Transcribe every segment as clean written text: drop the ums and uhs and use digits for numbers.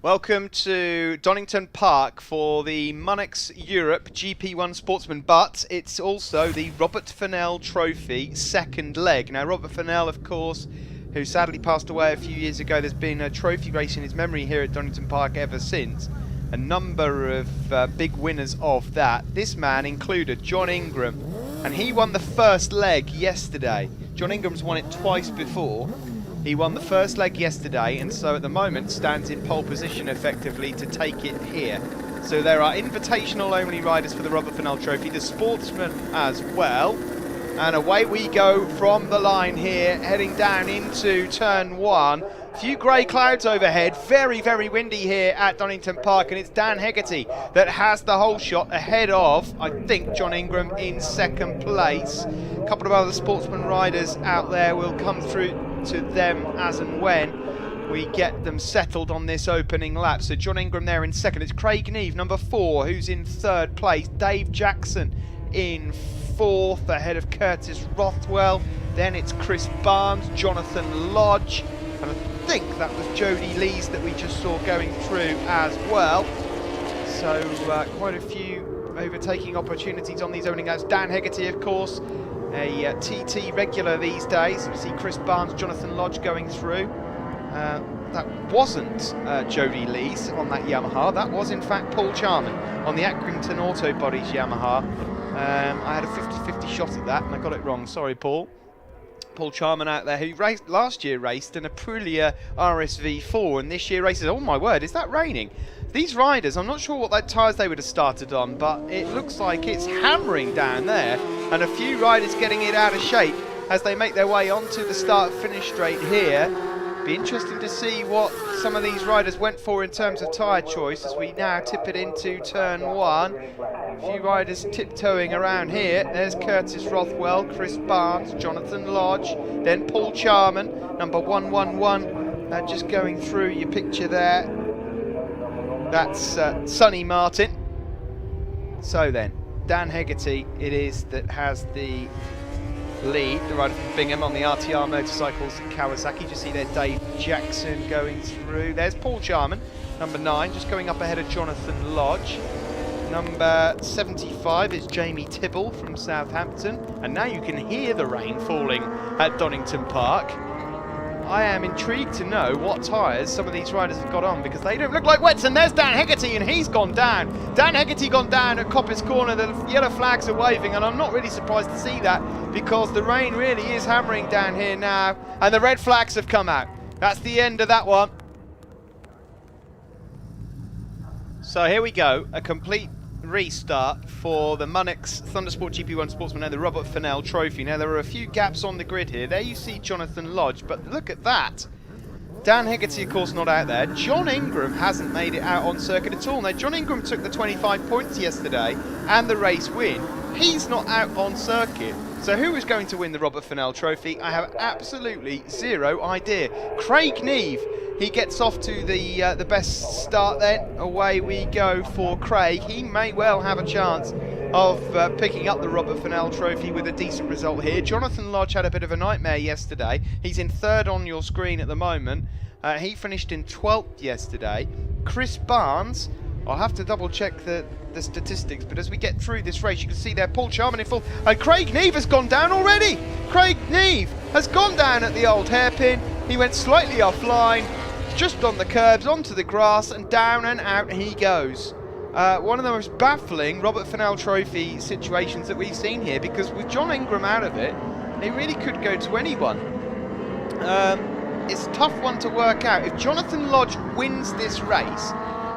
Welcome to Donington Park for the Monex Europe GP1 Sportsman, but it's also the Robert Fearnall Trophy second leg. Now, Robert Fearnall, of course, who sadly passed away a few years ago, there's been a trophy race in his memory here at Donington Park ever since. A number of big winners of that. This man included John Ingram, and he won the first leg yesterday. John Ingram's won it twice before. He won the first leg yesterday, and so at the moment stands in pole position effectively to take it here. So there are invitational only riders for the Robert Fearnall Trophy, the Sportsman as well. And away we go from the line here, heading down into turn one. A few grey clouds overhead, very, very windy here at Donington Park, and it's Dan Hegarty that has the whole shot ahead of, I think, John Ingram in second place. A couple of other Sportsman riders out there will come through to them as and when we get them settled on this opening lap. So John Ingram there in second. It's Craig Neve, number 4, who's in third place. Dave Jackson in fourth, ahead of Curtis Rothwell. Then it's Chris Barnes, Jonathan Lodge, and I think that was Jody Lees that we just saw going through as well. So quite a few overtaking opportunities on these opening laps. Dan Hegarty, of course, a TT regular these days. You see Chris Barnes, Jonathan Lodge going through. That wasn't Jody Lees on that Yamaha. That was in fact Paul Charman on the Accrington Auto Bodies Yamaha. I had a 50-50 shot at that and I got it wrong. Sorry, Paul. Paul Charman out there, who last year raced in a Aprilia RSV4 and this year races, oh my word, is that raining? These riders, I'm not sure what tyres they would have started on, but it looks like it's hammering down there, and a few riders getting it out of shape as they make their way onto the start-finish straight here. Be interesting to see what some of these riders went for in terms of tyre choice as we now tip it into turn one. A few riders tiptoeing around here. There's Curtis Rothwell, Chris Barnes, Jonathan Lodge, then Paul Charman, number 111, just going through your picture there. That's Sonny Martin. So then, Dan Hegarty it is that has the lead, the rider from Bingham on the RTR Motorcycles Kawasaki. Just see there Dave Jackson going through. There's Paul Charman, number 9, just going up ahead of Jonathan Lodge. Number 75 is Jamie Tibble from Southampton. And now you can hear the rain falling at Donington Park. I am intrigued to know what tyres some of these riders have got on because they don't look like wets. And there's Dan Hegarty and he's gone down. Dan Hegarty gone down at Coppice Corner. The yellow flags are waving and I'm not really surprised to see that because the rain really is hammering down here now and the red flags have come out. That's the end of that one. So here we go, a complete restart for the Monex Thundersport GP1 Sportsman and the Robert Fearnall Trophy. Now there are a few gaps on the grid here. There you see Jonathan Lodge, but look at that. Dan Hegarty, of course, not out there. John Ingram hasn't made it out on circuit at all. Now John Ingram took the 25 points yesterday and the race win. He's not out on circuit. So who is going to win the Robert Fearnall Trophy? I have absolutely zero idea. Craig Neve, he gets off to the best start then. Away we go for Craig. He may well have a chance of picking up the Robert Fearnall Trophy with a decent result here. Jonathan Lodge had a bit of a nightmare yesterday. He's in third on your screen at the moment. He finished in 12th yesterday. Chris Barnes, I'll have to double check the statistics, but as we get through this race you can see there Paul Charman in full, and Craig Neve has gone down already. Craig Neve has gone down at the old hairpin. He went slightly offline, just on the curbs, onto the grass, and down and out he goes. One of the most baffling Robert Fearnall Trophy situations that we've seen here, because with John Ingram out of it, it really could go to anyone. It's a tough one to work out. If Jonathan Lodge wins this race,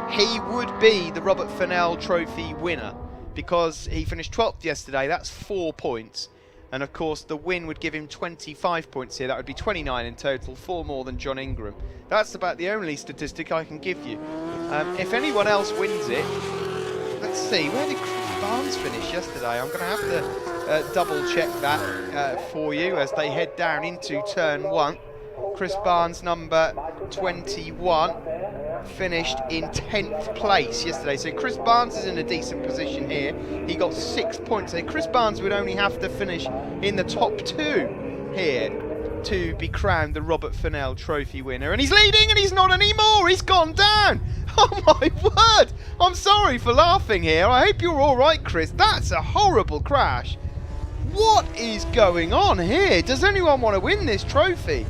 he would be the Robert Fearnall Trophy winner because he finished 12th yesterday. That's 4 points. And of course the win would give him 25 points here. That would be 29 in total, 4 more than John Ingram. That's about the only statistic I can give you. If anyone else wins it, let's see, where did Chris Barnes finish yesterday? I'm going to have to double check that for you as they head down into turn one. Chris Barnes, number 21, finished in 10th place yesterday. So Chris Barnes is in a decent position here. He got 6 points. So Chris Barnes would only have to finish in the top 2 here to be crowned the Robert Fearnall Trophy winner. And he's leading, and he's not anymore. He's gone down. Oh my word. I'm sorry for laughing here. I hope you're all right, Chris. That's a horrible crash. What is going on here? Does anyone want to win this trophy?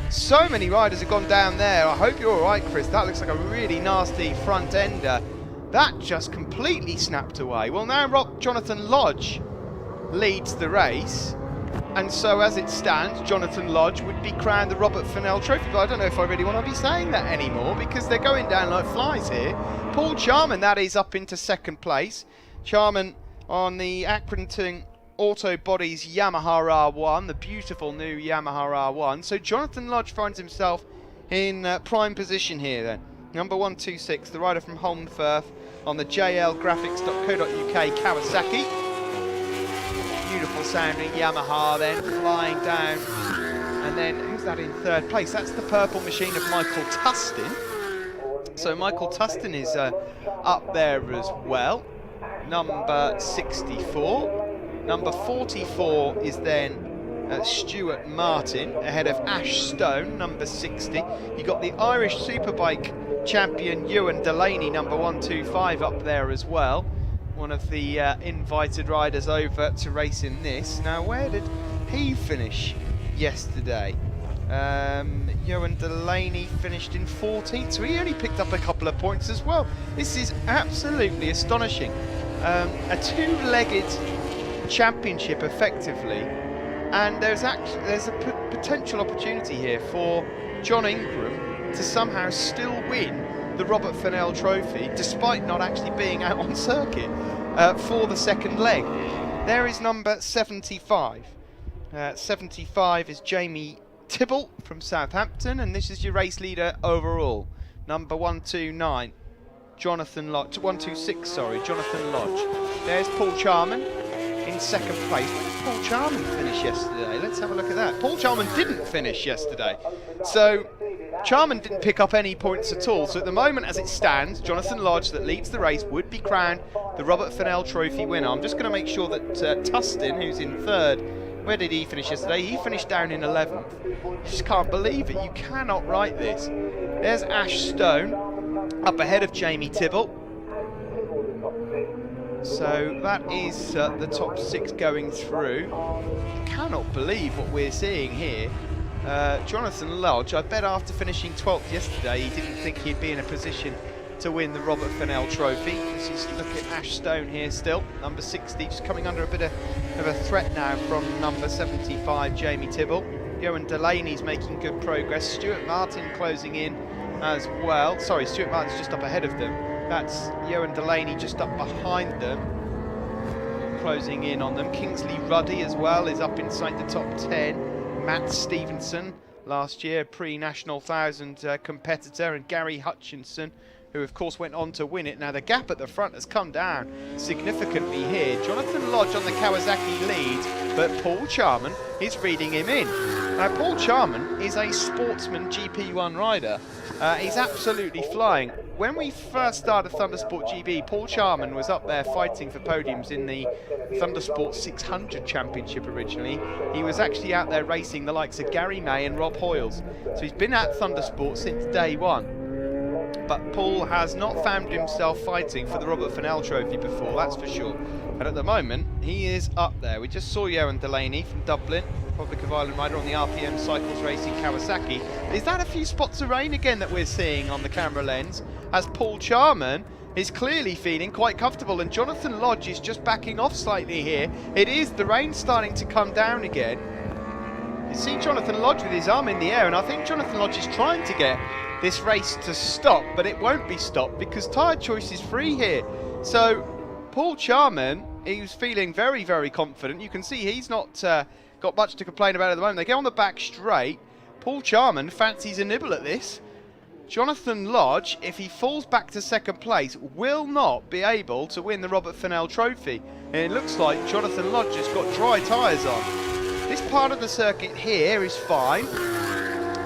So many riders have gone down there. I hope you're all right, Chris. That looks like a really nasty front ender. That just completely snapped away. Well, now Jonathan Lodge leads the race. And so as it stands, Jonathan Lodge would be crowned the Robert Fearnall Trophy. But I don't know if I really want to be saying that anymore, because they're going down like flies here. Paul Charman, that is, up into second place. Charman on the Accrington Auto Bodies Yamaha R1, the beautiful new Yamaha R1. So Jonathan Lodge finds himself in prime position here then. Number 126, the rider from Holmfirth on the jlgraphics.co.uk Kawasaki. Beautiful sounding Yamaha then flying down. And then who's that in third place? That's the purple machine of Michael Tustin. So Michael Tustin is up there as well. Number 64. Number 44 is then Stuart Martin ahead of Ash Stone, number 60. You got the Irish Superbike champion Ewan Delaney, number 125, up there as well. One of the invited riders over to race in this. Now, where did he finish yesterday? Ewan Delaney finished in 14th, so he only picked up a couple of points as well. This is absolutely astonishing. A two-legged championship, effectively, and there's a potential opportunity here for John Ingram to somehow still win the Robert Fearnall Trophy, despite not actually being out on circuit for the second leg. There is number 75. 75 is Jamie Tibble from Southampton, and this is your race leader overall. Number 129, Jonathan Lodge. 126, sorry, Jonathan Lodge. There's Paul Charman in second place. Where did Paul Charman finish yesterday? Let's have a look at that. Paul Charman didn't finish yesterday. So Charman didn't pick up any points at all. So at the moment, as it stands, Jonathan Lodge, that leads the race, would be crowned the Robert Fearnall Trophy winner. I'm just going to make sure that Tustin, who's in third, where did he finish yesterday? He finished down in 11th. You just can't believe it. You cannot write this. There's Ash Stone up ahead of Jamie Tibble. So that is the top 6 going through. I cannot believe what we're seeing here. Jonathan Lodge, I bet after finishing 12th yesterday, he didn't think he'd be in a position to win the Robert Fearnall Trophy. This is, look at Ash Stone here still, number 60, just coming under a bit of a threat now from number 75, Jamie Tibble. Ewan Delaney's making good progress. Stuart Martin closing in as well. Sorry, Stuart Martin's just up ahead of them. That's Ewan Delaney just up behind them, closing in on them. Kingsley Ruddy as well is up inside the top 10. Matt Stevenson, last year pre-National 1000 competitor, and Gary Hutchinson, who of course went on to win it. Now the gap at the front has come down significantly here. Jonathan Lodge on the Kawasaki leads, but Paul Charman is reading him in. Now Paul Charman is a Sportsman GP1 rider. He's absolutely flying. When we first started Thundersport GB, Paul Charman was up there fighting for podiums in the Thundersport 600 Championship originally. He was actually out there racing the likes of Gary May and Rob Hoyles. So he's been at Thundersport since day one. But Paul has not found himself fighting for the Robert Fearnall Trophy before, that's for sure. And at the moment, he is up there. We just saw Ewan Delaney from Dublin, Republic of Ireland rider on the RPM Cycles Racing Kawasaki. Is that a few spots of rain again that we're seeing on the camera lens? As Paul Charman is clearly feeling quite comfortable, and Jonathan Lodge is just backing off slightly here. It is, the rain starting to come down again. You see Jonathan Lodge with his arm in the air, and I think Jonathan Lodge is trying to get this race to stop, but it won't be stopped because tyre choice is free here. So Paul Charman, he was feeling very, very confident. You can see he's not got much to complain about at the moment. They get on the back straight. Paul Charman fancies a nibble at this. Jonathan Lodge, if he falls back to second place, will not be able to win the Robert Fearnall Trophy. And it looks like Jonathan Lodge has got dry tyres on. This part of the circuit here is fine.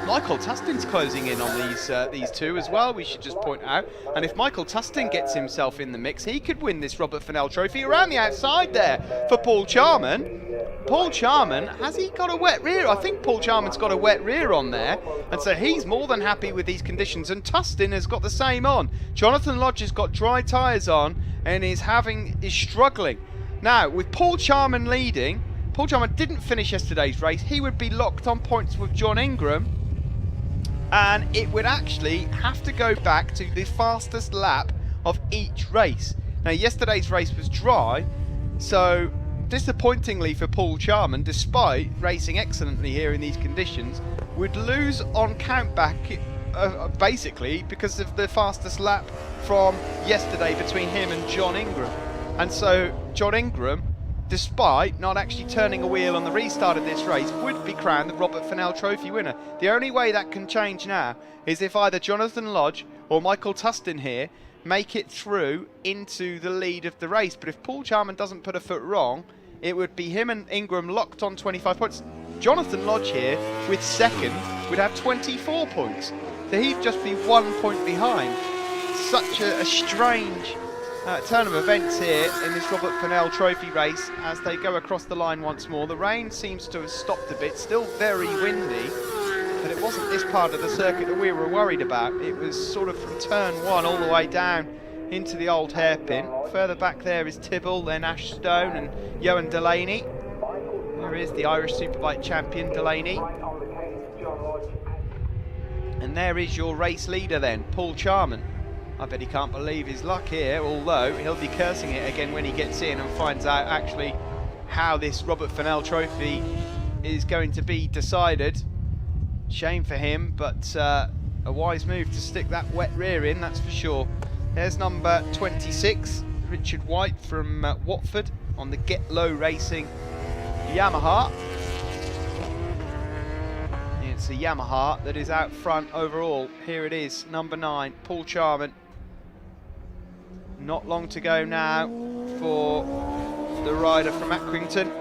Michael Tustin's closing in on these two as well, we should just point out. And if Michael Tustin gets himself in the mix, he could win this Robert Fearnall Trophy around the outside there for Paul Charman. Paul Charman, has he got a wet rear? I think Paul Charman's got a wet rear on there, and so he's more than happy with these conditions, and Tustin has got the same on. Jonathan Lodge has got dry tyres on and is struggling. Now, with Paul Charman leading, Paul Charman didn't finish yesterday's race. He would be locked on points with John Ingram, and it would actually have to go back to the fastest lap of each race. Now, yesterday's race was dry, so disappointingly for Paul Charman, despite racing excellently here in these conditions, would lose on countback basically because of the fastest lap from yesterday between him and John Ingram. And so John Ingram, despite not actually turning a wheel on the restart of this race, would be crowned the Robert Fearnall Trophy winner. The only way that can change now is if either Jonathan Lodge or Michael Tustin here make it through into the lead of the race. But if Paul Charman doesn't put a foot wrong, it would be him and Ingram locked on 25 points. Jonathan Lodge here with second would have 24 points. So he'd just be 1 point behind. Such a strange turn of events here in this Robert Fearnall Trophy race as they go across the line once more. The rain seems to have stopped a bit, still very windy, but it wasn't this part of the circuit that we were worried about. It was sort of from turn 1 all the way down into the old hairpin. Further back there is Tibble, then Ash Stone and Johan Delaney. There is the Irish Superbike champion, Delaney. And there is your race leader then, Paul Charman. I bet he can't believe his luck here, although he'll be cursing it again when he gets in and finds out actually how this Robert Fearnall Trophy is going to be decided. Shame for him, but a wise move to stick that wet rear in, that's for sure. There's number 26, Richard White from Watford on the Get Low Racing Yamaha. It's a Yamaha that is out front overall. Here it is, number 9, Paul Charman. Not long to go now for the rider from Accrington,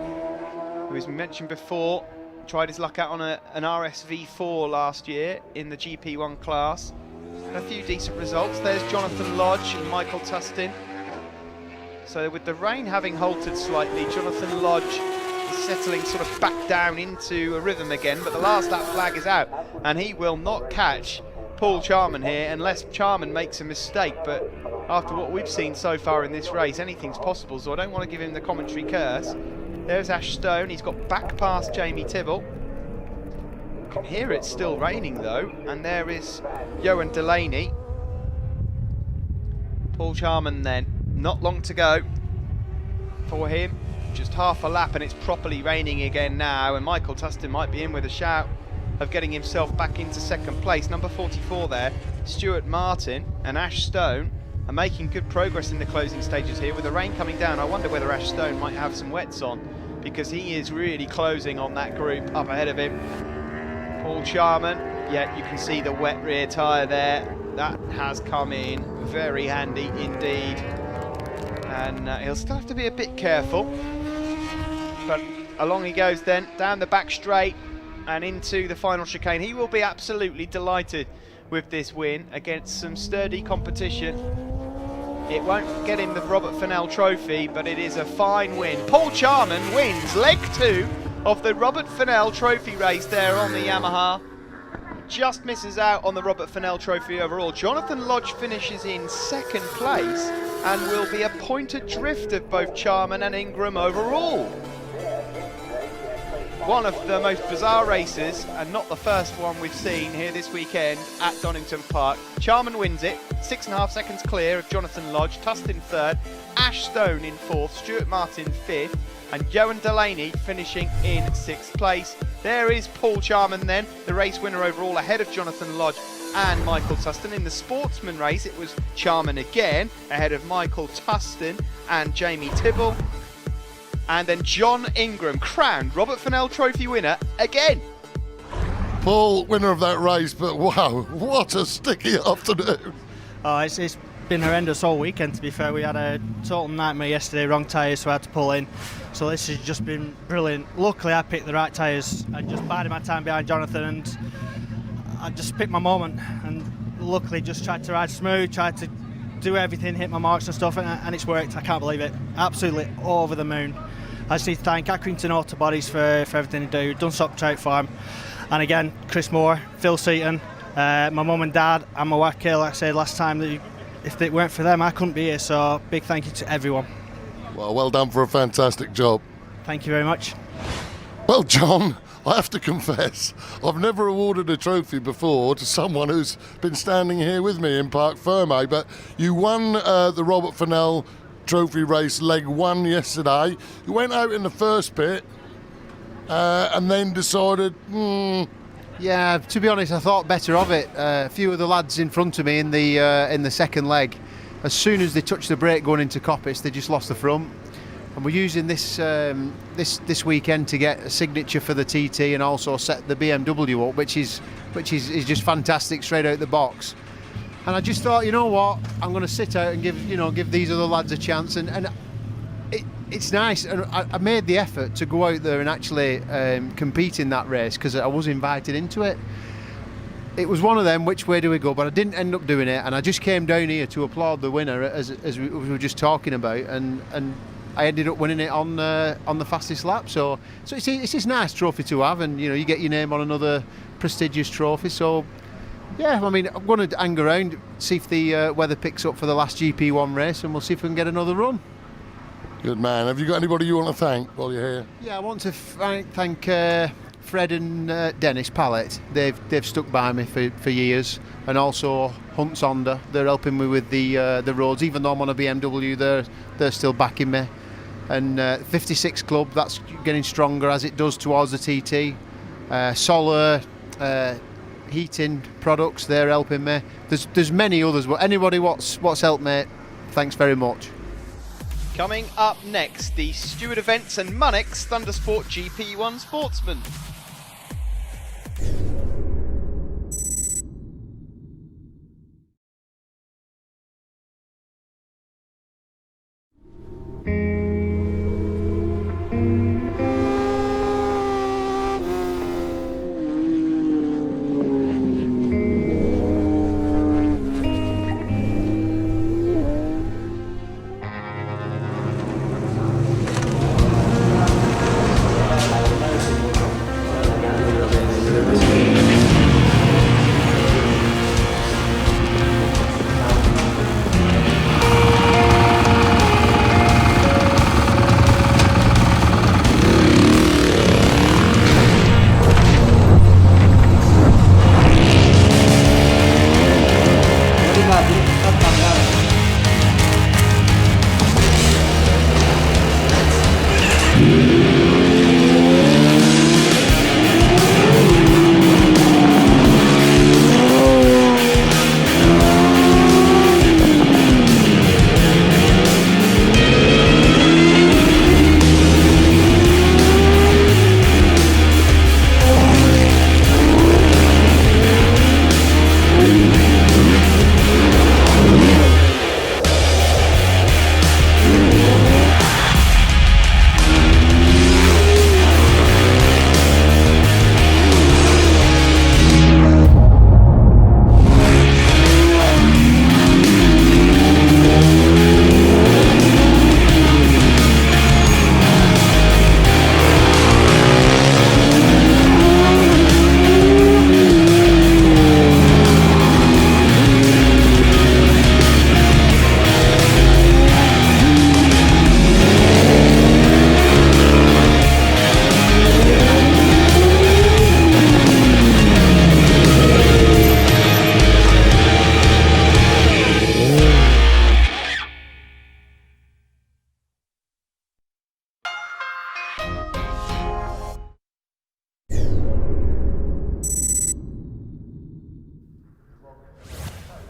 who, as we mentioned before, tried his luck out on an RSV4 last year in the GP1 class. Had a few decent results. There's Jonathan Lodge and Michael Tustin. So with the rain having halted slightly, Jonathan Lodge is settling sort of back down into a rhythm again, but the last lap flag is out and he will not catch Paul Charman here unless Charman makes a mistake. But after what we've seen so far in this race, anything's possible, so I don't want to give him the commentary curse. There's Ash Stone, he's got back past Jamie Tibble. You can hear it's still raining though, and there is Johan Delaney. Paul Charman then, not long to go for him, just half a lap and it's properly raining again now, and Michael Tustin might be in with a shout of getting himself back into second place. Number 44 there, Stuart Martin and Ash Stone are making good progress in the closing stages here. With the rain coming down, I wonder whether Ash Stone might have some wets on, because he is really closing on that group up ahead of him. Paul Charman, yeah, you can see the wet rear tyre there. That has come in very handy indeed. And he'll still have to be a bit careful. But along he goes then, down the back straight and into the final chicane. He will be absolutely delighted with this win against some sturdy competition. It won't get him the Robert Fearnall Trophy, but it is a fine win. Paul Charman wins leg 2 of the Robert Fearnall Trophy race there on the Yamaha. Just misses out on the Robert Fearnall Trophy overall. Jonathan Lodge finishes in second place and will be a point adrift of both Charman and Ingram overall. One of the most bizarre races, and not the first one we've seen here this weekend at Donington Park. Charman wins it, 6.5 seconds clear of Jonathan Lodge, Tustin third, Ash Stone in fourth, Stuart Martin fifth, and Johan Delaney finishing in 6th place. There is Paul Charman then, the race winner overall, ahead of Jonathan Lodge and Michael Tustin. In the Sportsman race, it was Charman again, ahead of Michael Tustin and Jamie Tibble. And then John Ingram, crowned Robert Fearnall Trophy winner again. Paul, winner of that race, but wow, what a sticky afternoon. Oh, it's been horrendous all weekend, to be fair. We had a total nightmare yesterday, wrong tyres, so I had to pull in. So this has just been brilliant. Luckily, I picked the right tyres. I just bided my time behind Jonathan, and I just picked my moment. And luckily, just tried to ride smooth, tried to do everything, hit my marks and stuff, and it's worked. I can't believe it. Absolutely over the moon. I just need to thank Accrington Auto Bodies for everything they do, Dunstop Trout Farm, and again Chris Moore, Phil Seaton, my mum and dad, and my wife Kayla. Like I said last time, that if it weren't for them I couldn't be here, so big thank you to everyone. Well done for a fantastic job. Thank you very much. Well, John, I have to confess, I've never awarded a trophy before to someone who's been standing here with me in Parc Fermé, but you won the Robert Fearnall Trophy Race Leg 1 yesterday. You went out in the first bit and then decided, Yeah, to be honest, I thought better of it. A few of the lads in front of me in the second leg, as soon as they touched the brake going into Coppice, they just lost the front. And we're using this this weekend to get a signature for the TT and also set the BMW up, which is just fantastic straight out the box. And I just thought, you know what, I'm going to sit out and give these other lads a chance. And it's nice. And I made the effort to go out there and actually compete in that race because I was invited into it. It was one of them, which way do we go? But I didn't end up doing it, and I just came down here to applaud the winner as we were just talking about, and I ended up winning it on the fastest lap. So it's just a nice trophy to have, and you get your name on another prestigious trophy. So yeah, I mean, I'm going to hang around, see if the weather picks up for the last GP1 race, and we'll see if we can get another run. good man. Have you got anybody you want to thank while you're here? Yeah, I want to thank Fred and Dennis Pallet. They've stuck by me for years, and also Hunt Sonder. They're helping me with the roads. Even though I'm on a BMW, they're still backing me. And 56 Club, that's getting stronger as it does towards the TT. Solar heating products, they're helping me. There's many others, but anybody what's helped me, thanks very much. Coming up next, the Stewart Events and Monex Thundersport GP1 Sportsman.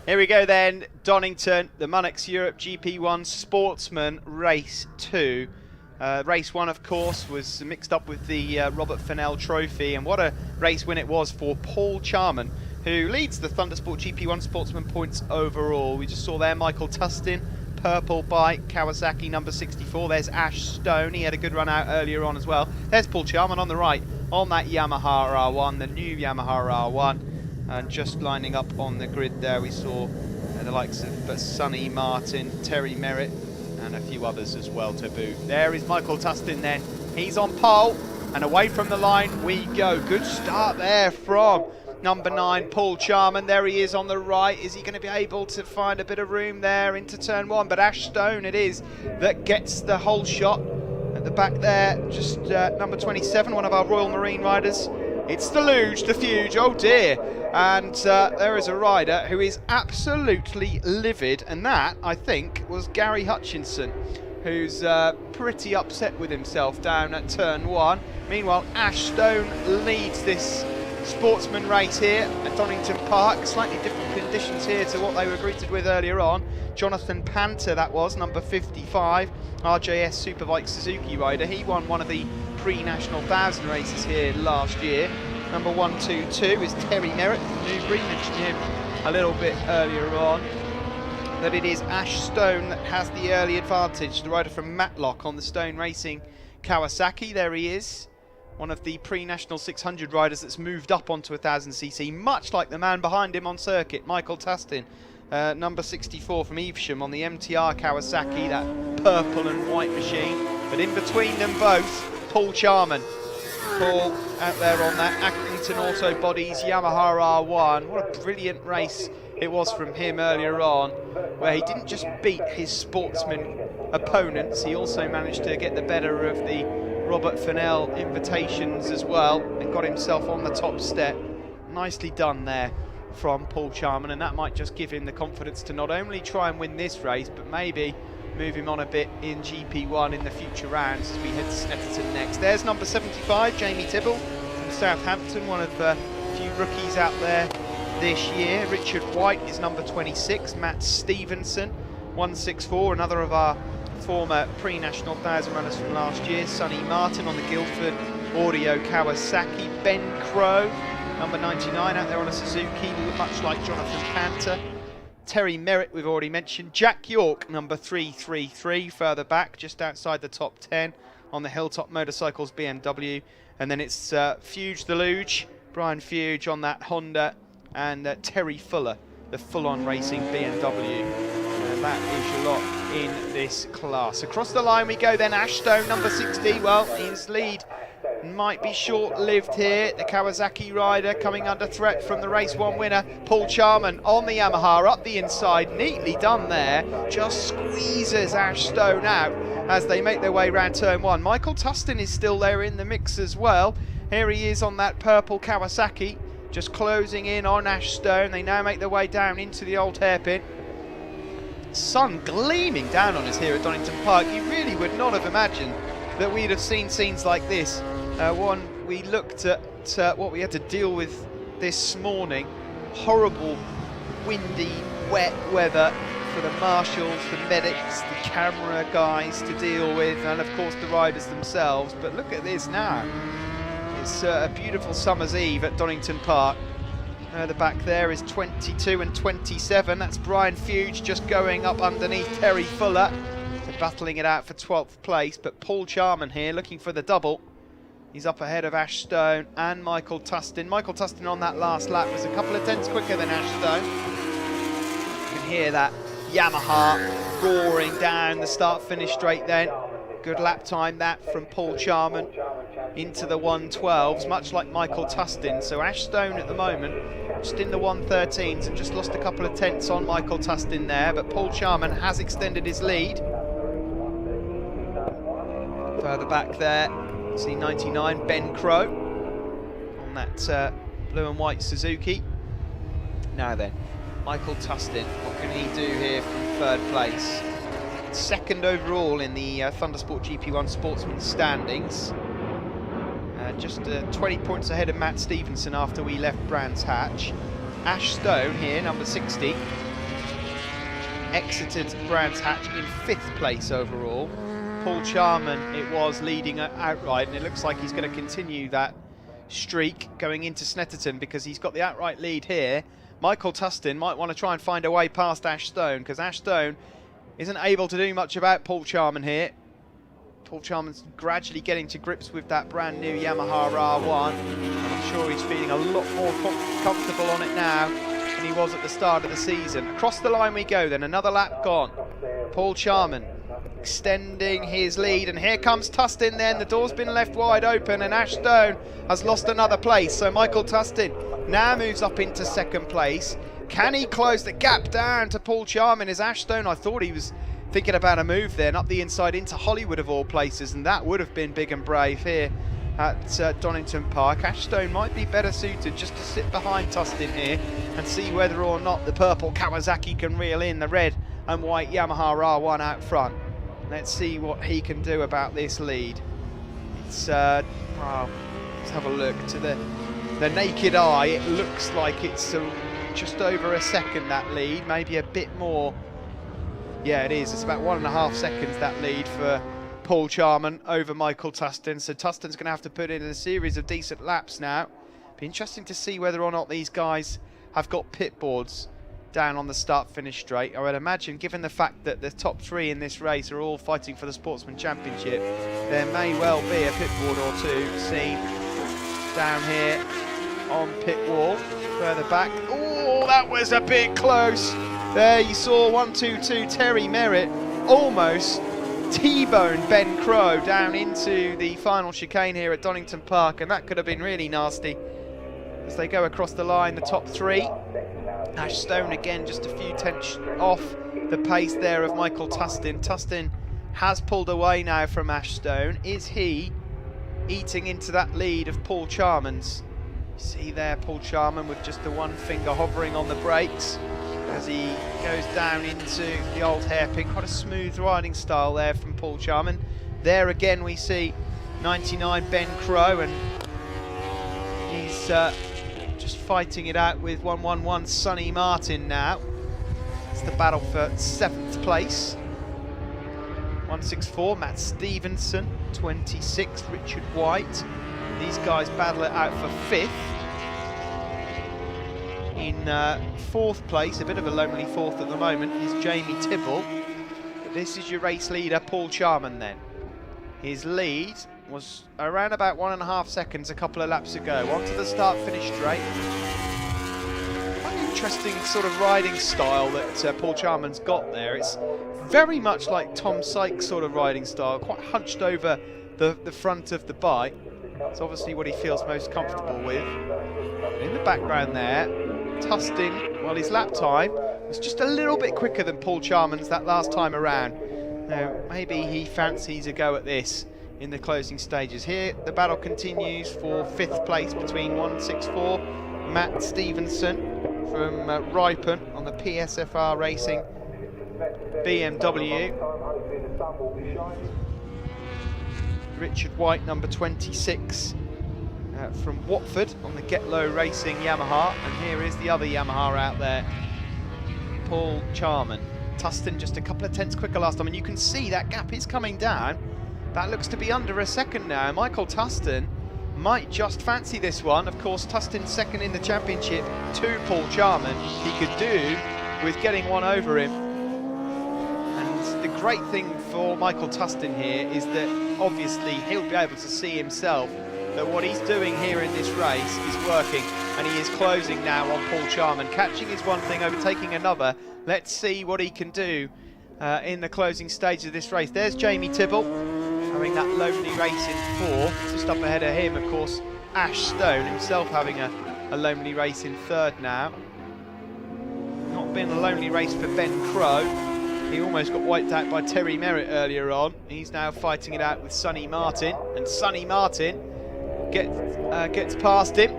Here we go then, Donington, the Monex Europe GP1 Sportsman Race 2. Race 1, of course, was mixed up with the Robert Fearnall Trophy, and what a race win it was for Paul Charman, who leads the Thundersport GP1 Sportsman points overall. We just saw there Michael Tustin, purple bike, Kawasaki number 64. There's Ash Stone, he had a good run out earlier on as well. There's Paul Charman on the right, on that Yamaha R1, the new Yamaha R1. And just lining up on the grid there, we saw the likes of Sonny Martin, Terry Merritt, and a few others as well to boot. There is Michael Tustin then. He's on pole, and away from the line we go. Good start there from number 9, Paul Charman. There he is on the right. Is he going to be able to find a bit of room there into turn 1? But Ash Stone it is that gets the whole shot at the back there. Just number 27, one of our Royal Marine riders. It's the Luge, the Fuge, oh dear. And there is a rider who is absolutely livid, and that, I think, was Gary Hutchinson, who's pretty upset with himself down at turn 1. Meanwhile, Ash Stone leads this Sportsman race here at Donington Park. Slightly different conditions here to what they were greeted with earlier on. Jonathan Panter, that was, number 55, RJS Superbike Suzuki rider. He won one of the pre-National 1000 races here last year. Number 122 is Terry Merritt from Newbury. Mentioned him a little bit earlier on. That it is Ash Stone that has the early advantage. The rider from Matlock on the Stone Racing Kawasaki. There he is. One of the pre-National 600 riders that's moved up onto 1000cc, much like the man behind him on circuit, Michael Tustin. Number 64 from Evesham on the MTR Kawasaki, that purple and white machine. But in between them both, Paul Charman. Paul out there on that Accrington Auto Bodies Yamaha R1. What a brilliant race it was from him earlier on, where he didn't just beat his Sportsman opponents, he also managed to get the better of the Robert Fearnall invitations as well and got himself on the top step. Nicely done there from Paul Charman, and that might just give him the confidence to not only try and win this race, but maybe move him on a bit in GP1 in the future rounds as we head to Snetterton next. There's number 75, Jamie Tibble from Southampton, one of the few rookies out there this year. Richard White is number 26, Matt Stevenson, 164, another of our former pre-National 1000 runners from last year. Sonny Martin on the Guildford Audio Kawasaki. Ben Crow, number 99, out there on a Suzuki, much like Jonathan Panter. Terry Merritt, we've already mentioned. Jack York, number 333, further back, just outside the top 10 on the Hilltop Motorcycles BMW. And then it's Fuge the Luge, Brian Fuge on that Honda, and Terry Fuller, the full-on racing BMW. And that is your lot in this class. Across the line we go then. Ash Stone, number 60. Well, his lead might be short-lived here. The Kawasaki rider coming under threat from the race 1 winner, Paul Charman, on the Yamaha, up the inside, neatly done there. Just squeezes Ash Stone out as they make their way round turn 1. Michael Tustin is still there in the mix as well. Here he is on that purple Kawasaki, just closing in on Ash Stone. They now make their way down into the old hairpin. Sun gleaming down on us here at Donington Park. You really would not have imagined that we'd have seen scenes like this. One, we looked at what we had to deal with this morning. Horrible, windy, wet weather for the marshals, the medics, the camera guys to deal with, and of course the riders themselves. But look at this now. It's a beautiful summer's eve at Donington Park. The back there is 22 and 27. That's Brian Fuge just going up underneath Terry Fuller. So battling it out for 12th place. But Paul Charman here looking for the double. He's up ahead of Ash Stone and Michael Tustin. Michael Tustin on that last lap was a couple of tenths quicker than Ash Stone. You can hear that Yamaha roaring down the start-finish straight then. Good lap time that from Paul Charman into the 112s, much like Michael Tustin. So Ash Stone at the moment just in the 113s and just lost a couple of tenths on Michael Tustin there, but Paul Charman has extended his lead. Further back there, see 99, Ben Crow on that blue and white Suzuki. Now then, Michael Tustin, what can he do here from 3rd place? 2nd overall in the Thundersport GP1 Sportsman standings. Just 20 points ahead of Matt Stevenson after we left Brands Hatch. Ash Stone here, number 60, exited Brands Hatch in 5th place overall. Paul Charman, it was leading outright, and it looks like he's going to continue that streak going into Snetterton because he's got the outright lead here. Michael Tustin might want to try and find a way past Ash Stone because Ash Stone isn't able to do much about Paul Charman here. Paul Charman's gradually getting to grips with that brand new Yamaha R1. And I'm sure he's feeling a lot more comfortable on it now than he was at the start of the season. Across the line we go then, another lap gone. Paul Charman extending his lead, and here comes Tustin then. The door's been left wide open and Ash Stone has lost another place, so Michael Tustin now moves up into second place. Can he close the gap down to Paul Charman? Is Ash Stone, I thought he was thinking about a move then up the inside into Hollywood of all places, and that would have been big and brave here at Donington Park. Ash Stone might be better suited just to sit behind Tustin here and see whether or not the purple Kawasaki can reel in the red and white Yamaha R1 out front. Let's see what he can do about this lead. It's well, let's have a look. To the naked eye, it looks like it's just over a second, that lead, maybe a bit more. Yeah, it is. It's about 1.5 seconds, that lead for Paul Charman over Michael Tustin. So Tustin's going to have to put in a series of decent laps now. Be interesting to see whether or not these guys have got pit boards down on the start-finish straight. I would imagine, given the fact that the top 3 in this race are all fighting for the Sportsman Championship, there may well be a pit board or two seen down here on pit wall, further back. Oh, that was a bit close. There you saw 122 Terry Merritt almost T-bone Ben Crow down into the final chicane here at Donington Park, and that could have been really nasty as they go across the line, the top 3. Ash Stone again just a few tenths off the pace there of Michael Tustin. Tustin has pulled away now from Ash Stone. Is he eating into that lead of Paul Charman's? See there, Paul Charman with just the one finger hovering on the brakes as he goes down into the old hairpin. Quite a smooth riding style there from Paul Charman. There again we see 99 Ben Crow, and he's just fighting it out with 111 Sonny Martin now. It's the battle for 7th place. 164 Matt Stevenson, 26 Richard White. These guys battle it out for 5th. In 4th place, a bit of a lonely 4th at the moment, is Jamie Tibble. But this is your race leader, Paul Charman then. His lead was around about 1.5 seconds a couple of laps ago. Onto the start-finish straight. Quite an interesting sort of riding style that Paul Charman's got there. It's very much like Tom Sykes' sort of riding style, quite hunched over the front of the bike. It's obviously what he feels most comfortable with. In the background there, Tustin, well, his lap time was just a little bit quicker than Paul Charman's that last time around. Now, maybe he fancies a go at this in the closing stages. Here, the battle continues for 5th place between 164 Matt Stevenson from Ripon on the PSFR Racing BMW. Richard White, number 26, from Watford on the Get Low Racing Yamaha. And here is the other Yamaha out there, Paul Charman. Tustin just a couple of tenths quicker last time, and you can see that gap is coming down. That looks to be under a second now. Michael Tustin might just fancy this one. Of course, Tustin's second in the championship to Paul Charman. He could do with getting one over him. And the great thing for Michael Tustin here is that obviously he'll be able to see himself that what he's doing here in this race is working, and he is closing now on Paul Charman. Catching is one thing, overtaking another. Let's see what he can do in the closing stage of this race. There's Jamie Tibble having that lonely race in 4th. Just up ahead of him, of course, Ash Stone himself having a lonely race in 3rd now. Not been a lonely race for Ben Crow. He almost got wiped out by Terry Merritt earlier on. He's now fighting it out with Sonny Martin, and Sonny Martin gets past him,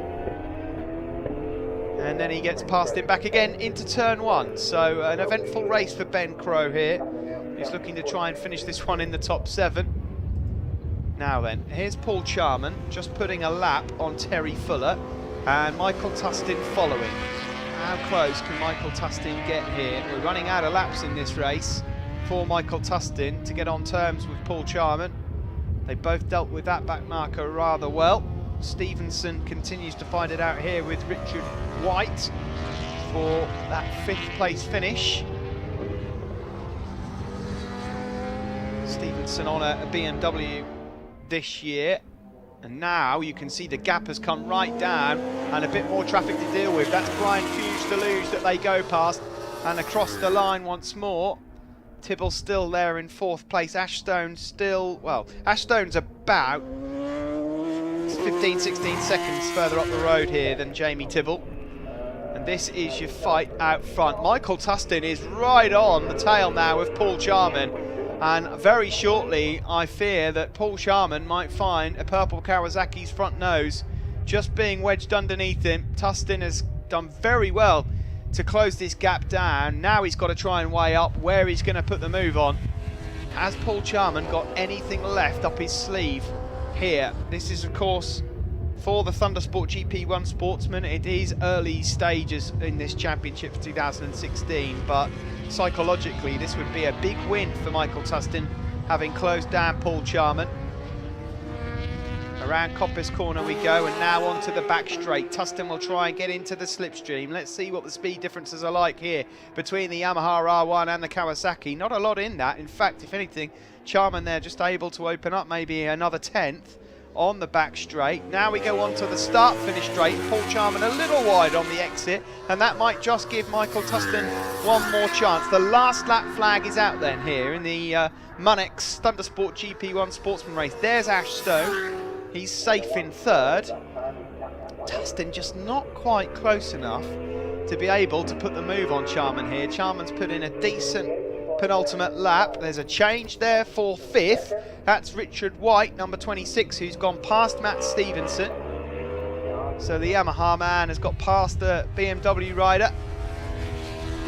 and then he gets past him back again into turn 1. So an eventful race for Ben Crow here. He's looking to try and finish this one in the top 7. Now then, here's Paul Charman just putting a lap on Terry Fuller, and Michael Tustin following. How close can Michael Tustin get here? We're running out of laps in this race for Michael Tustin to get on terms with Paul Charman. They both dealt with that back marker rather well. Stevenson continues to find it out here with Richard White for that 5th place finish. Stevenson on a BMW this year, and now you can see the gap has come right down and a bit more traffic to deal with. That's Brian Hughes to lose that they go past, and across the line once more. Tibble still there in 4th place. Ashstone still, well, Ashstone's about 15, 16 seconds further up the road here than Jamie Tibble. And this is your fight out front. Michael Tustin is right on the tail now with Paul Charman. And very shortly, I fear that Paul Charman might find a purple Kawasaki's front nose just being wedged underneath him. Tustin has done very well to close this gap down. Now he's got to try and weigh up where he's going to put the move on. Has Paul Charman got anything left up his sleeve here? This is, of course, for the Thundersport GP1 Sportsman. It is early stages in this championship for 2016, but psychologically this would be a big win for Michael Tustin, having closed down Paul Charman. Around Coppice Corner we go, and now onto the back straight. Tustin will try and get into the slipstream. Let's see what the speed differences are like here between the Yamaha R1 and the Kawasaki. Not a lot in that. In fact, if anything, Charman there just able to open up maybe another 10th on the back straight. Now we go on to the start finish straight. Paul Charman a little wide on the exit, and that might just give Michael Tustin one more chance. The last lap flag is out then here in the Monex Thundersport GP1 Sportsman race. There's Ashstone. He's safe in 3rd. Tustin just not quite close enough to be able to put the move on Charman here. Charman's put in a decent penultimate lap. There's a change there for 5th. That's Richard White, number 26, who's gone past Matt Stevenson. So the Yamaha man has got past the BMW rider.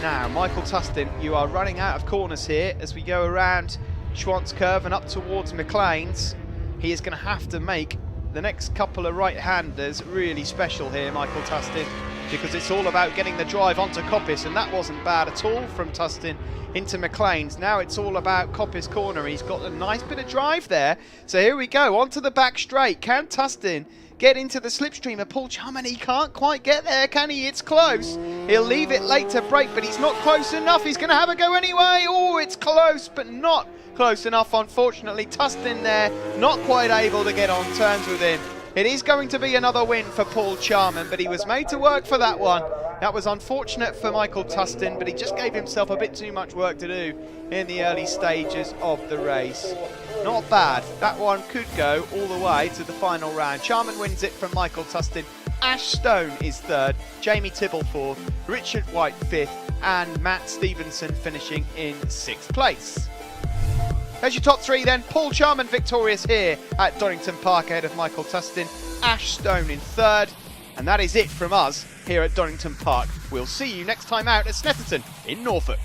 Now, Michael Tustin, you are running out of corners here as we go around Schwantz Curve and up towards McLean's. He is going to have to make the next couple of right-handers really special here, Michael Tustin, because it's all about getting the drive onto Coppice, and that wasn't bad at all from Tustin into McLean's. Now it's all about Coppice Corner. He's got a nice bit of drive there. So here we go, onto the back straight. Can Tustin get into the slipstream of Paul Charman? He can't quite get there, can he? It's close. He'll leave it late to break, but he's not close enough. He's going to have a go anyway. Oh, it's close, but not close enough, unfortunately. Tustin there, not quite able to get on terms with him. It is going to be another win for Paul Charman, but he was made to work for that one. That was unfortunate for Michael Tustin, but he just gave himself a bit too much work to do in the early stages of the race. Not bad. That one could go all the way to the final round. Charman wins it from Michael Tustin. Ashstone is 3rd, Jamie Tibble 4th, Richard White 5th, and Matt Stevenson finishing in 6th place. There's your top 3 then. Paul Charman victorious here at Donington Park ahead of Michael Tustin. Ashstone in 3rd. And that is it from us here at Donington Park. We'll see you next time out at Snetterton in Norfolk.